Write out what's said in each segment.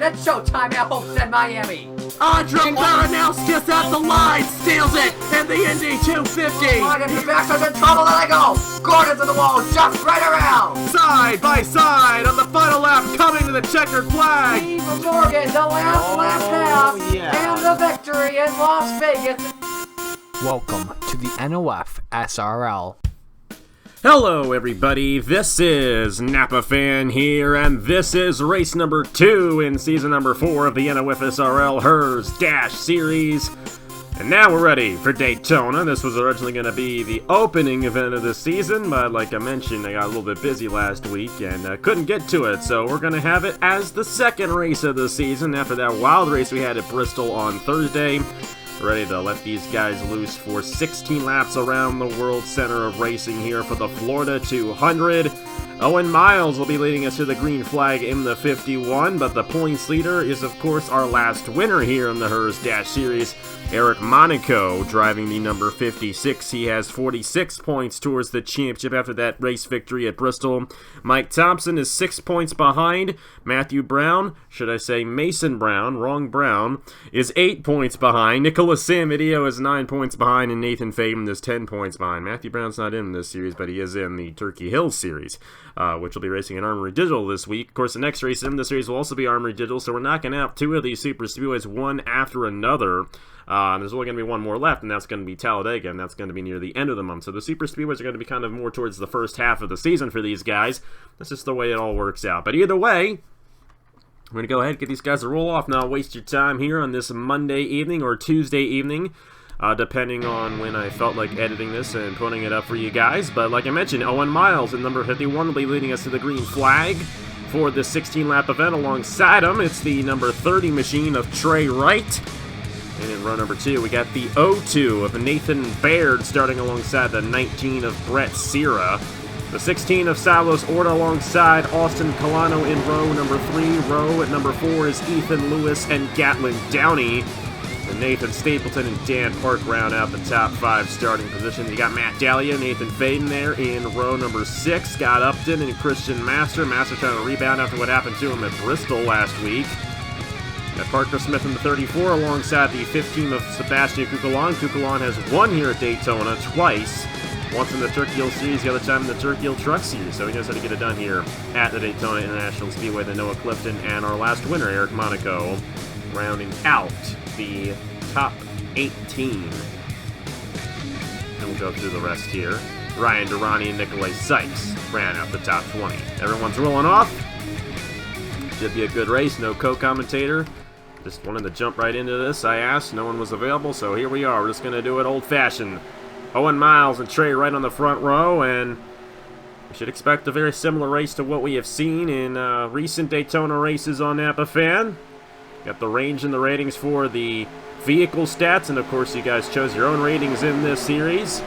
It's showtime at Homestead, Miami. Andre Baranowskis at the line, steals it in the Indy 250. Morgan, the Baxter's in trouble, there they go. Gordon's in the wall, jumps right around. Side by side on the final lap, coming to the checkered flag. Steve Morgan, the last lap pass, and the victory in Las Vegas. Welcome to the NOFSRL. Hello everybody, this is Napa Fan here, and this is race number 2 in season number 4 of the NOFSRL Herr's Dash Series. And now we're ready for Daytona. This was originally going to be the opening event of the season, but like I mentioned, I got a little bit busy last week and couldn't get to it, so we're going to have it as the second race of the season after that wild race we had at Bristol on Thursday. Ready to let these guys loose for 16 laps around the World Center of Racing here for the Florida 200. Owen Miles will be leading us to the green flag in the 51, but the points leader is, of course, our last winner here in the Herr's Dash Series, Eric Monaco, driving the number 56. He has 46 points towards the championship after that race victory at Bristol. Mike Thompson is 6 points behind. Matthew Brown, should I say Mason Brown, wrong Brown, is 8 points behind. Nicholas Samidio is 9 points behind, and Nathan Faden is 10 points behind. Matthew Brown's not in this series, but he is in the Turkey Hill Series, which will be racing in Armory Digital this week. Of course, the next race in the series will also be Armory Digital, so we're knocking out 2 of these super speedways, one after another. There's only going to be one more left, and that's going to be Talladega, and that's going to be near the end of the month. So the super speedways are going to be kind of more towards the first half of the season for these guys. That's just the way it all works out. But either way, I'm going to go ahead and get these guys to roll off. Not waste your time here on this Monday evening or Tuesday evening, depending on when I felt like editing this and putting it up for you guys. But like I mentioned, Owen Miles in number 51 will be leading us to the green flag for this 16-lap event. Alongside him, it's the number 30 machine of Trey Wright. And in row number 2, we got the 02 of Nathan Baird starting alongside the 19 of Brett Sierra. The 16 of Salos Orta alongside Austin Colano in row number 3. Row at number 4 is Ethan Lewis and Gatlin Downey. And Nathan Stapleton and Dan Park round out the top 5 starting positions. You got Matt Dahlia, Nathan Faden there in row number 6. Scott Upton and Christian Master. Master trying to rebound after what happened to him at Bristol last week. Got Parker Smith in the 34 alongside the 15 of Sebastian Kukulon. Kukulon has won here at Daytona twice. Once in the Turkey Hill Series, the other time in the Turkey Hill Truck Series. So he knows how to get it done here at the Daytona International Speedway. The Noah Clifton and our last winner, Eric Monaco, rounding out the top 18. And we'll go through the rest here. Ryan Durrani and Nikolai Sykes ran out the top 20. Everyone's rolling off. Should be a good race. No co-commentator. Just wanted to jump right into this. I asked, no one was available, so here we are. We're just going to do it old-fashioned. Owen Miles and Trey right on the front row, and we should expect a very similar race to what we have seen in recent Daytona races on Napa Fan. Got the range and the ratings for the vehicle stats, and of course you guys chose your own ratings in this series.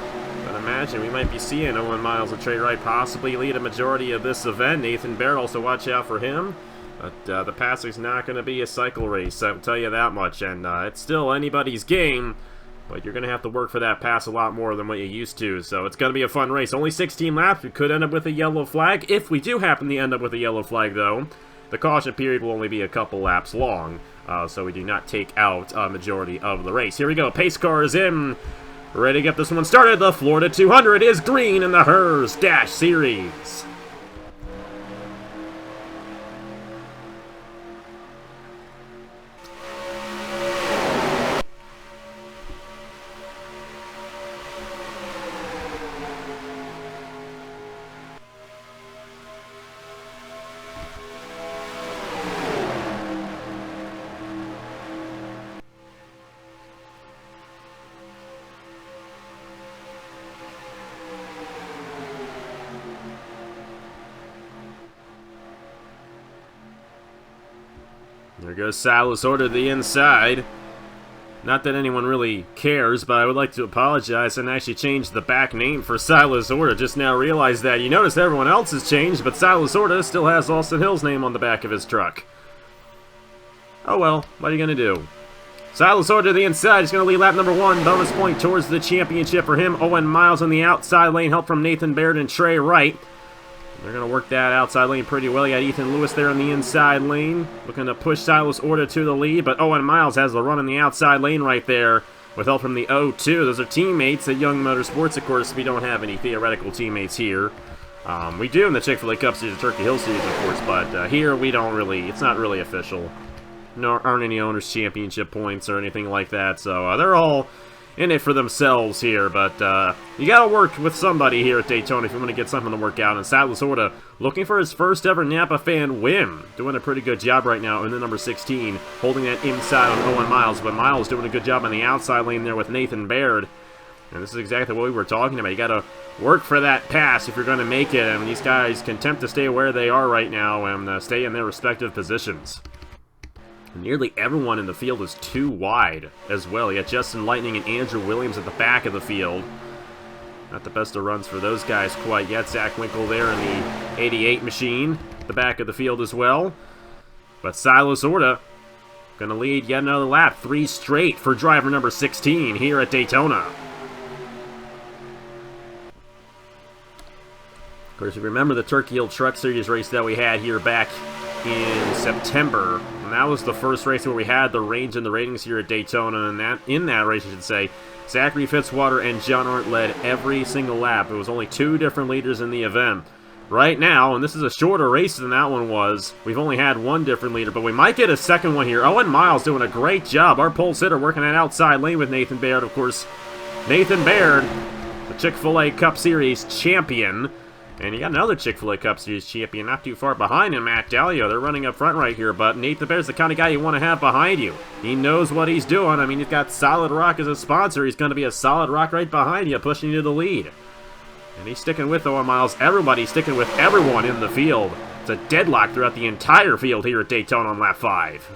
But imagine we might be seeing Owen Miles and Trey Wright possibly lead a majority of this event. Nathan Baird, also watch out for him. But the passing's not going to be a cycle race, I'll tell you that much. And it's still anybody's game, but you're going to have to work for that pass a lot more than what you used to. So it's going to be a fun race. Only 16 laps. We could end up with a yellow flag. If we do happen to end up with a yellow flag, though, the caution period will only be a couple laps long. So we do not take out a majority of the race. Here we go. Pace car is in. Ready to get this one started. The Florida 200 is green in the Herr's Dash Series. There goes Salas Orta to the inside. Not that anyone really cares, but I would like to apologize and actually change the back name for Silas Orta. Just now realized that. You notice everyone else has changed, but Silas Orta still has Austin Hill's name on the back of his truck. Oh well, what are you going to do? Silas Orta to the inside. He's going to lead lap number 1. Bonus point towards the championship for him. Owen Miles on the outside lane. Help from Nathan Baird and Trey Wright. They're going to work that outside lane pretty well. You got Ethan Lewis there in the inside lane, looking to push Silas Orta to the lead, but Owen Miles has the run in the outside lane right there with help from the 0-2. Those are teammates at Young Motorsports. Of course, we don't have any theoretical teammates here. We do in the Chick-fil-A Cup Series and Turkey Hill Series, of course, but here we don't really, it's not really official. No, aren't any Owners' Championship points or anything like that, so they're all in it for themselves here, but you gotta work with somebody here at Daytona if you want to get something to work out. And Silas Orta looking for his first ever Napa fan win, doing a pretty good job right now in the number 16, holding that inside on Owen Miles, but Miles doing a good job on the outside lane there with Nathan Baird. And this is exactly what we were talking about. You gotta work for that pass if you're going to make it, and these guys can attempt to stay where they are right now and stay in their respective positions. Nearly everyone in the field is too wide as well. You got Justin Lightning and Andrew Williams at the back of the field. Not the best of runs for those guys quite yet. Zach Winkle there in the 88 machine, the back of the field as well. But Silas Orta going to lead yet another lap. 3 straight for driver number 16 here at Daytona. Of course, you remember the Turkey Hill Truck Series race that we had here back in September. And that was the first race where we had the range and the ratings here at Daytona, and in that race, I should say, Zachary Fitzwater and John Arndt led every single lap. It was only 2 different leaders in the event. Right now, and this is a shorter race than that one was, we've only had 1 different leader, but we might get a second one here. Owen Miles doing a great job. Our pole sitter working that outside lane with Nathan Baird, of course. Nathan Baird, the Chick-fil-A Cup Series champion. And you got another Chick-fil-A Cup Series champion not too far behind him, Matt Dallio. They're running up front right here, but Nathan Bair's the kind of guy you want to have behind you. He knows what he's doing. I mean, he's got Solid Rock as a sponsor. He's going to be a Solid Rock right behind you, pushing you to the lead. And he's sticking with Owen Miles. Everybody's sticking with everyone in the field. It's a deadlock throughout the entire field here at Daytona on lap 5.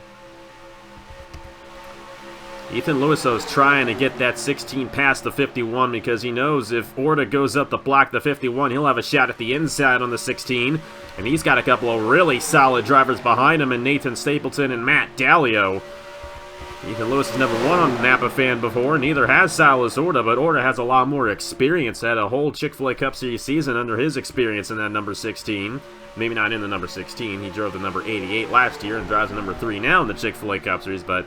Ethan Lewis, though, is trying to get that 16 past the 51 because he knows if Orta goes up to block the 51, he'll have a shot at the inside on the 16. And he's got a couple of really solid drivers behind him in Nathan Stapleton and Matt Dallio. Ethan Lewis has never won on the Napa fan before, neither has Silas Orta, but Orta has a lot more experience. Had a whole Chick-fil-A Cup Series season under his experience in that number 16. Maybe not in the number 16. He drove the number 88 last year and drives the number 3 now in the Chick-fil-A Cup Series, but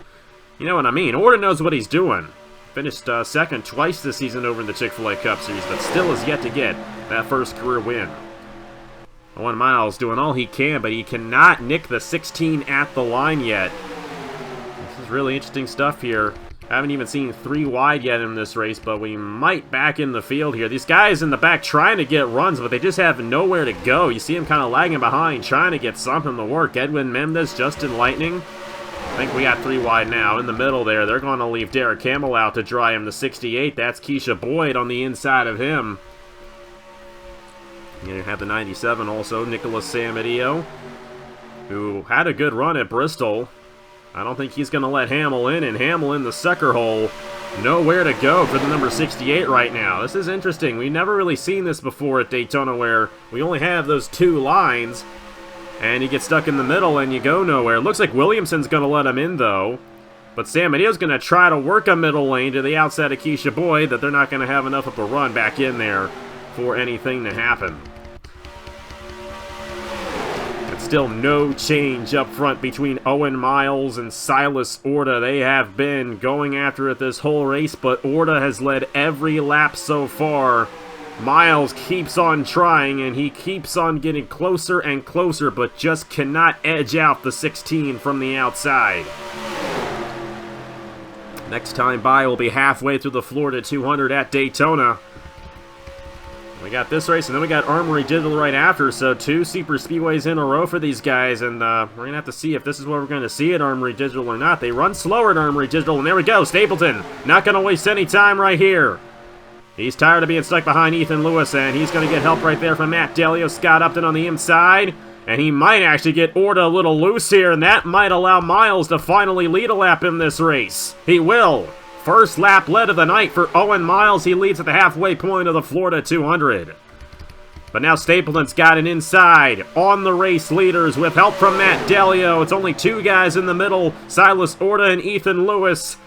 you know what I mean. Orta knows what he's doing. Finished second twice this season over in the Chick-fil-A Cup Series, but still has yet to get that first career win. Owen Miles doing all he can, but he cannot nick the 16 at the line yet. This is really interesting stuff here. I haven't even seen 3 wide yet in this race, but we might back in the field here. These guys in the back trying to get runs, but they just have nowhere to go. You see them kind of lagging behind, trying to get something to work. Edwin Mendez, Justin Lightning. I think we got 3 wide now. In the middle there, they're going to leave Derek Campbell out to dry him. The 68, that's Keisha Boyd on the inside of him. You have the 97 also, Nicholas Samadio, who had a good run at Bristol. I don't think he's going to let Hamill in, and Hamill in the sucker hole. Nowhere to go for the number 68 right now. This is interesting. We've never really seen this before at Daytona where we only have those 2 lines. And you get stuck in the middle and you go nowhere. Looks like Williamson's going to let him in, though. But Samadio's going to try to work a middle lane to the outside of Keisha Boyd that they're not going to have enough of a run back in there for anything to happen. And still no change up front between Owen Miles and Silas Orta. They have been going after it this whole race, but Orta has led every lap so far. Miles keeps on trying, and he keeps on getting closer and closer, but just cannot edge out the 16 from the outside. Next time by will be halfway through the Florida 200 at Daytona. We got this race, and then we got Armory Digital right after, so 2 super speedways in a row for these guys, and we're going to have to see if this is what we're going to see at Armory Digital or not. They run slower at Armory Digital, and there we go, Stapleton. Not going to waste any time right here. He's tired of being stuck behind Ethan Lewis, and he's going to get help right there from Matt Dallio. Scott Upton on the inside, and he might actually get Orta a little loose here, and that might allow Miles to finally lead a lap in this race. He will. First lap led of the night for Owen Miles. He leads at the halfway point of the Florida 200. But now Stapleton's got an inside on the race leaders with help from Matt Dallio. It's only 2 guys in the middle, Silas Orta and Ethan Lewis.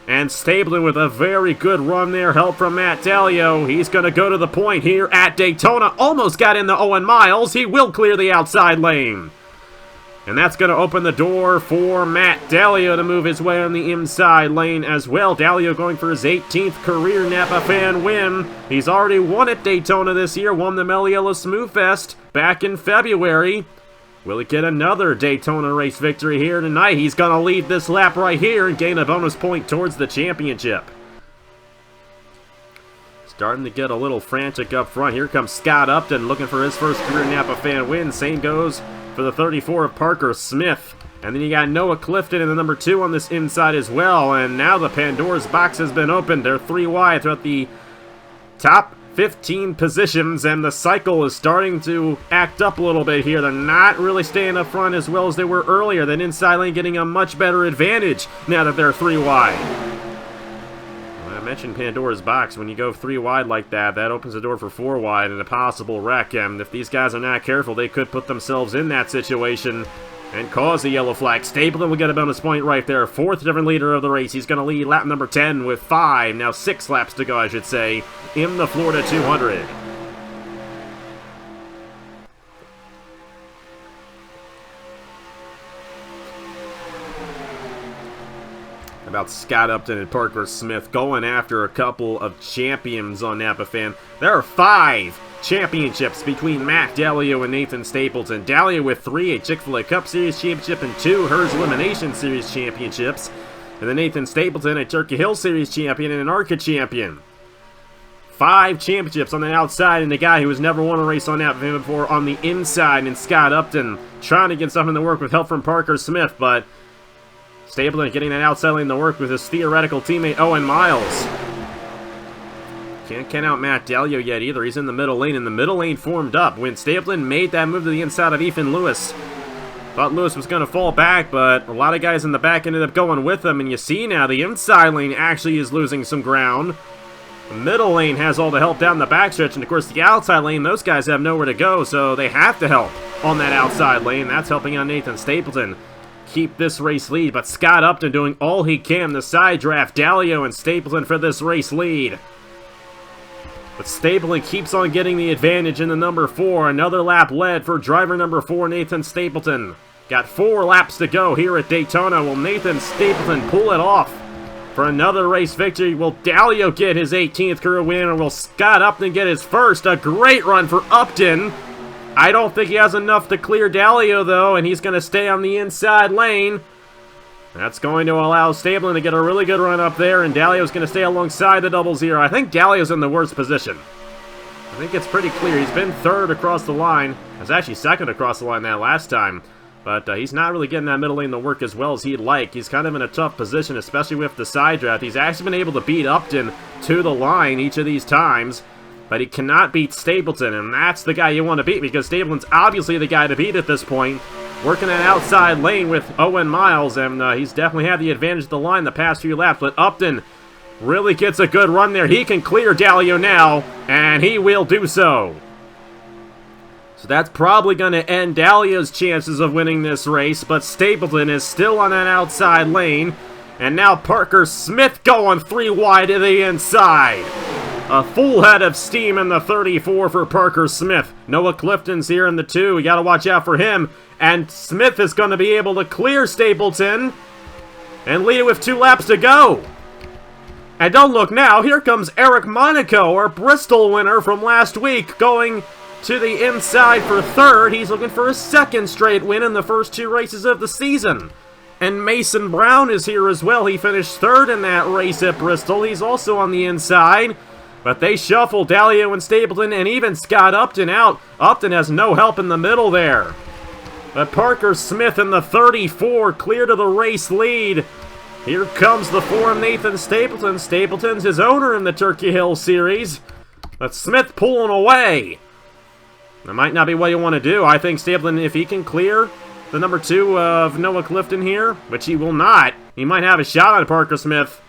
And Stapleton with a very good run there. Help from Matt Dalio. He's going to go to the point here at Daytona. Almost got in the Owen Miles. He will clear the outside lane. And that's going to open the door for Matt Dalio to move his way on the inside lane as well. Dalio going for his 18th career Napa Fan win. He's already won at Daytona this year. Won the Meliella Smooth Fest back in February. Will he get another Daytona race victory here tonight? He's going to lead this lap right here and gain a bonus point towards the championship. Starting to get a little frantic up front. Here comes Scott Upton looking for his first career Napa Fan win. Same goes for the 34 of Parker Smith. And then you got Noah Clifton in the number 2 on this inside as well. And now the Pandora's box has been opened. They're 3 wide throughout the top 15 positions, and the cycle is starting to act up a little bit here. They're not really staying up front as well as they were earlier. That inside lane getting a much better advantage now that they're 3 wide. Well, I mentioned Pandora's box. When you go 3 wide like that, that opens the door for 4 wide and a possible wreck. And if these guys are not careful, they could put themselves in that situation and cause a yellow flag. Stapleton will get a bonus point right there. 4th different leader of the race. He's going to lead lap number 10 with 5, now 6 laps to go, I should say, in the Florida 200. About Scott Upton and Parker Smith going after a couple of champions on Napa Fan. There are 5 championships between Matt Dalio and Nathan Stapleton. Dalio with 3, a Chick-fil-A Cup Series championship, and 2 Herr's Elimination Series championships. And then Nathan Stapleton, a Turkey Hill Series champion and an ARCA champion. 5 championships on the outside, and the guy who has never won a race on Napa Fan before on the inside, and Scott Upton trying to get something to work with help from Parker Smith, but Stapleton getting that outside lane to work with his theoretical teammate Owen Miles. Can't count out Matt Dalio yet either. He's in the middle lane, and the middle lane formed up when Stapleton made that move to the inside of Ethan Lewis. Thought Lewis was going to fall back, but a lot of guys in the back ended up going with him, and you see now the inside lane actually is losing some ground. The middle lane has all the help down the backstretch, and of course the outside lane, those guys have nowhere to go, so they have to help on that outside lane. That's helping out Nathan Stapleton keep this race lead, but Scott Upton doing all he can to side draft Dalio and Stapleton for this race lead. But Stapleton keeps on getting the advantage in the number 4. Another lap led for driver number 4, Nathan Stapleton. Got 4 laps to go here at Daytona. Will Nathan Stapleton pull it off for another race victory? Will Dalio get his 18th career win, or will Scott Upton get his first? A great run for Upton. I don't think he has enough to clear Dalio, though, and he's going to stay on the inside lane. That's going to allow Stapleton to get a really good run up there, and Dalio's going to stay alongside the 00. I think Dalio's in the worst position. I think it's pretty clear. He's been 3rd across the line. He was actually 2nd across the line that last time. But he's not really getting that middle lane to work as well as he'd like. He's kind of in a tough position, especially with the side draft. He's actually been able to beat Upton to the line each of these times. But he cannot beat Stapleton, and that's the guy you want to beat, because Stapleton's obviously the guy to beat at this point. Working that outside lane with Owen Miles, and he's definitely had the advantage of the line the past few laps. But Upton really gets a good run there. He can clear Dalio now, and he will do so. So that's probably going to end Dalio's chances of winning this race, but Stapleton is still on that outside lane. And now Parker Smith going 3 wide to the inside. A full head of steam in the 34 for Parker Smith. Noah Clifton's here in the 2. We got to watch out for him. And Smith is going to be able to clear Stapleton and lead it with 2 laps to go. And don't look now, here comes Eric Monaco, our Bristol winner from last week, going to the inside for 3rd. He's looking for a 2nd straight win in the first 2 races of the season. And Mason Brown is here as well. He finished 3rd in that race at Bristol. He's also on the inside. But they shuffle Dalio and Stapleton and even Scott Upton out. Upton has no help in the middle there. But Parker Smith in the 34 clear to the race lead. Here comes the 4 of Nathan Stapleton. Stapleton's his owner in the Turkey Hill Series. But Smith pulling away. That might not be what you want to do. I think Stapleton, if he can clear the number 2 of Noah Clifton here, which he will not, he might have a shot on Parker Smith.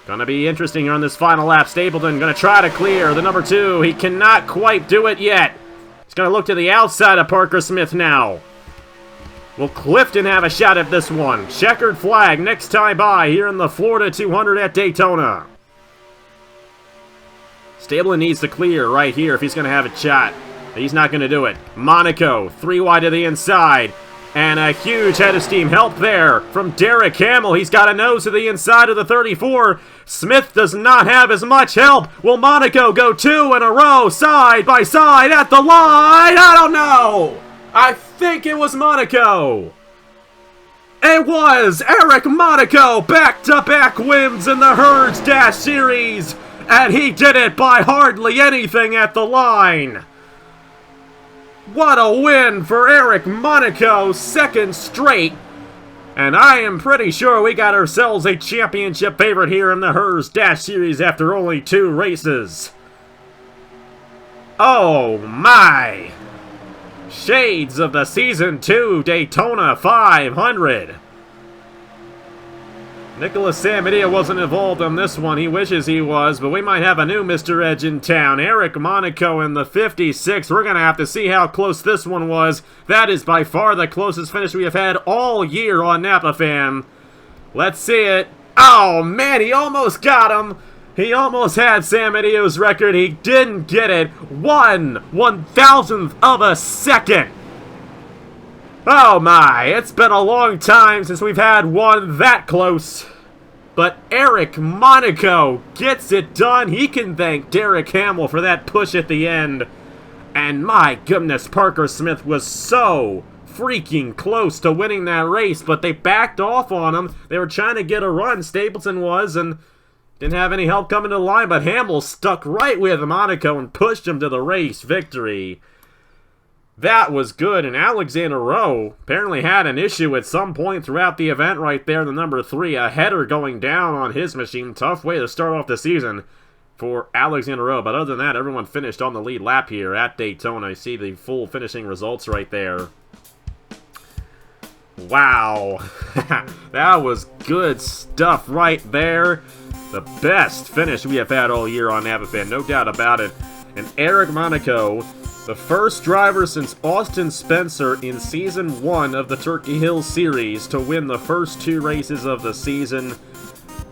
Gonna be interesting on this final lap. Stapleton gonna try to clear the number 2. He cannot quite do it yet. He's gonna look to the outside of Parker Smith now. Will Clifton have a shot at this one? Checkered flag next time by here in the Florida 200 at Daytona. Stabler needs to clear right here if he's going to have a shot. He's not going to do it. Monaco, 3 wide to the inside. And a huge head of steam help there from Derek Hamill. He's got a nose to the inside of the 34. Smith does not have as much help. Will Monaco go 2 in a row, side by side at the line? I don't know. I think it was Monaco. It was Eric Monaco, back-to-back wins in the Herr's Dash Series. And he did it by hardly anything at the line. What a win for Eric Monaco, second straight. And I am pretty sure we got ourselves a championship favorite here in the Herr's Dash Series after only 2 races. Oh my! Shades of the Season 2 Daytona 500. Nicholas Samadia wasn't involved on this one. He wishes he was, but we might have a new Mr. Edge in town. Eric Monaco in the 56. We're going to have to see how close this one was. That is by far the closest finish we have had all year on Napa Fan. Let's see it. Oh, man, he almost got him. He almost had Samadia's record. He didn't get it. 1/1000th of a second. Oh my, it's been a long time since we've had one that close. But Eric Monaco gets it done. He can thank Derek Hamill for that push at the end. And my goodness, Parker Smith was so freaking close to winning that race, but they backed off on him. They were trying to get a run, Stapleton was, and didn't have any help coming to the line, but Hamill stuck right with Monaco and pushed him to the race victory. That was good, and Alexander Rowe apparently had an issue at some point throughout the event right there, the number 3, a header going down on his machine. Tough way to start off the season for Alexander Rowe, but other than that, everyone finished on the lead lap here at Daytona. You see the full finishing results right there. Wow, that was good stuff right there. The best finish we have had all year on Napa Fan, no doubt about it. And Eric Monaco, the first driver since Austin Spencer in Season 1 of the Turkey Hill Series to win the first 2 races of the season.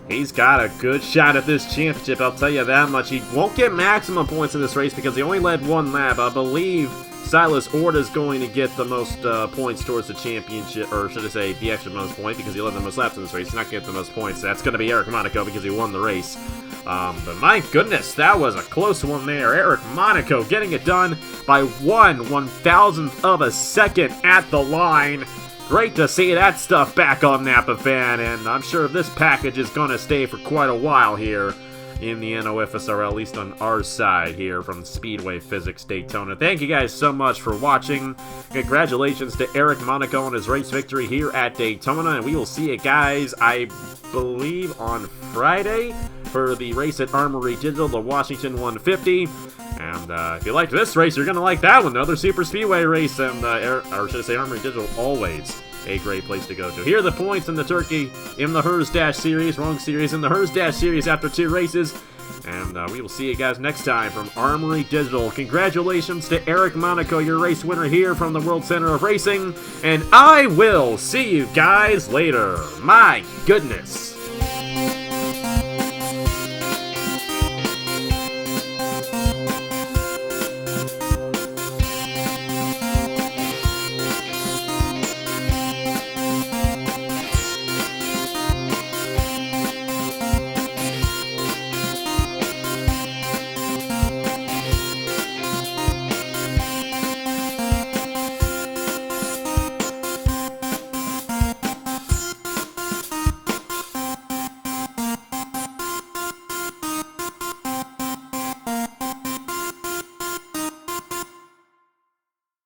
He's got a good shot at this championship, I'll tell you that much. He won't get maximum points in this race because he only led 1 lap. I believe Silas Orta is going to get the most points towards the championship, or should I say the extra most point, because he led the most laps in this race. He's not going to get the most points. That's going to be Eric Monaco because he won the race. But my goodness, that was a close one there. Eric Monaco getting it done by 1/1000th of a second at the line. Great to see that stuff back on Napa Fan, and I'm sure this package is going to stay for quite a while here in the NOFSRL, at least on our side here from Speedway Physics Daytona. Thank you guys so much for watching. Congratulations to Eric Monaco on his race victory here at Daytona, and we will see you guys, I believe, on Friday for the race at Armory Digital, the Washington 150. And if you liked this race, you're going to like that one, another Super Speedway race, and or should I say Armory Digital, always a great place to go to. Here are the points in the Turkey, in the Herr's Dash Series, wrong series, in the Herr's Dash Series after 2 races. And we will see you guys next time from Armory Digital. Congratulations to Eric Monaco, your race winner here from the World Center of Racing. And I will see you guys later. My goodness.